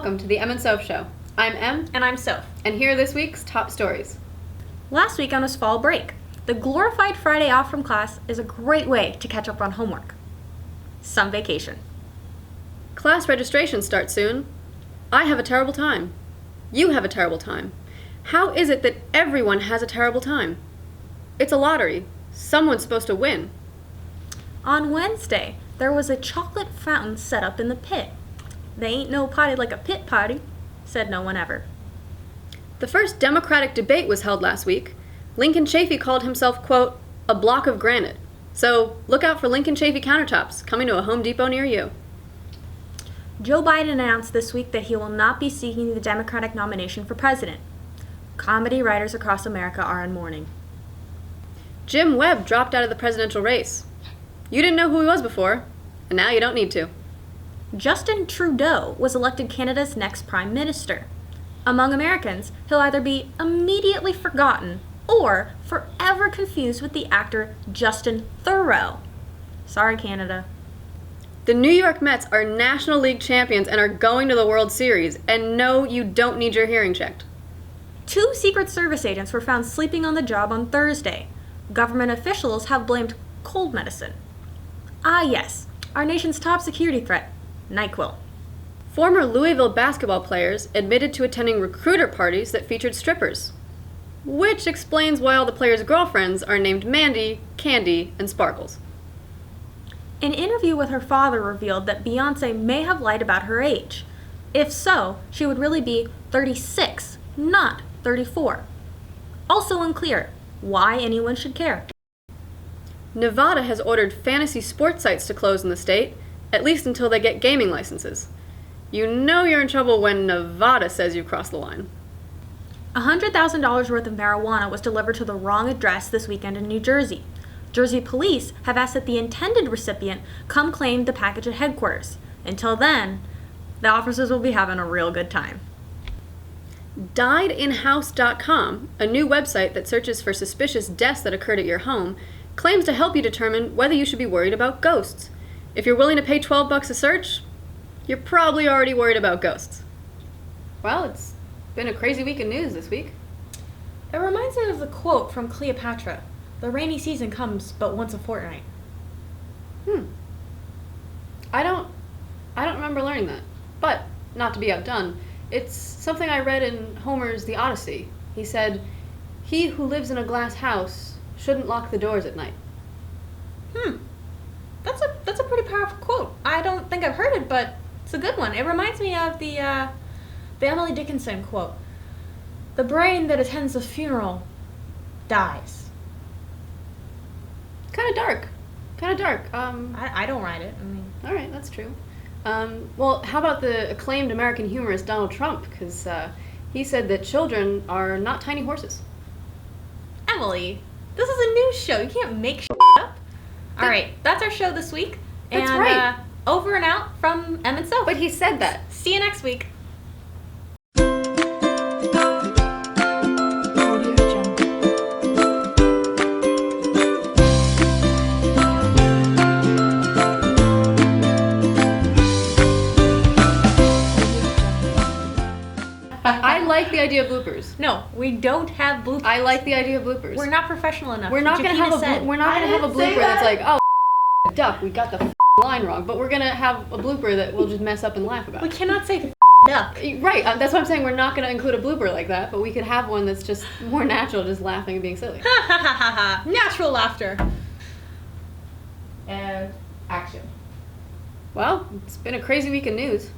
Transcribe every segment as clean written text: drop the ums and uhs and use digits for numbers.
welcome to the Em and Soph Show. I'm Em. And I'm Soph. And here are this week's top stories. Last weekend was fall break. The glorified Friday off from class is a great way to catch up on homework. Some vacation. Class registration starts soon. I have a terrible time. You have a terrible time. How is it that everyone has a terrible time? It's a lottery. Someone's supposed to win. On Wednesday, there was a chocolate fountain set up in the pit. They ain't no party like a pit party, said no one ever. The first Democratic debate was held last week. Lincoln Chafee called himself, quote, a block of granite. So look out for Lincoln Chafee countertops coming to a Home Depot near you. Joe Biden announced this week that he will not be seeking the Democratic nomination for president. Comedy writers across America are in mourning. Jim Webb dropped out of the presidential race. You didn't know who he was before, and now you don't need to. Justin Trudeau was elected Canada's next prime minister. Among Americans, he'll either be immediately forgotten or forever confused with the actor Justin Theroux. Sorry, Canada. The New York Mets are National League champions and are going to the World Series, and no, you don't need your hearing checked. 2 Secret Service agents were found sleeping on the job on Thursday. Government officials have blamed cold medicine. Ah yes, our nation's top security threat, NyQuil. Former Louisville basketball players admitted to attending recruiter parties that featured strippers. Which explains why all the players' girlfriends are named Mandy, Candy, and Sparkles. An interview with her father revealed that Beyoncé may have lied about her age. If so, she would really be 36, not 34. Also unclear why anyone should care. Nevada has ordered fantasy sports sites to close in the state, at least until they get gaming licenses. You know you're in trouble when Nevada says you've crossed the line. $100,000 worth of marijuana was delivered to the wrong address this weekend in New Jersey. Jersey police have asked that the intended recipient come claim the package at headquarters. Until then, the officers will be having a real good time. DiedInHouse.com, a new website that searches for suspicious deaths that occurred at your home, claims to help you determine whether you should be worried about ghosts. If you're willing to pay $12 a search, you're probably already worried about ghosts. Well, it's been a crazy week in news this week. It reminds me of the quote from Cleopatra, "The rainy season comes but once a fortnight." I don't remember learning that. But, not to be outdone, it's something I read in Homer's The Odyssey. He said, "He who lives in a glass house shouldn't lock the doors at night." That's a pretty powerful quote. I don't think I've heard it, but it's a good one. It reminds me of the Emily Dickinson quote. "The brain that attends a funeral dies." Kind of dark. I don't write it. All right, that's true. Well, how about the acclaimed American humorist Donald Trump? Because he said that children are not tiny horses. Emily, this is a news show. You can't make shit up. All right, that's our show this week. That's and, right. Over and out from Em and Soph. But he said that. See you next week. I like the idea of bloopers. No, we don't have bloopers. I like the idea of bloopers. We're not professional enough. We're not gonna have a blooper that's like, oh, duck, we got the line wrong. But we're gonna have a blooper that we'll just mess up and laugh about. We cannot say duck. Right. That's what I'm saying. We're not gonna include a blooper like that, but we could have one that's just more natural, just laughing and being silly. Ha ha ha ha ha. Natural laughter. And action. Well, it's been a crazy week in news.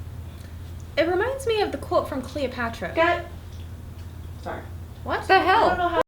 It reminds me of the quote from Cleopatra. Got it. Sorry. What The hell? I don't know how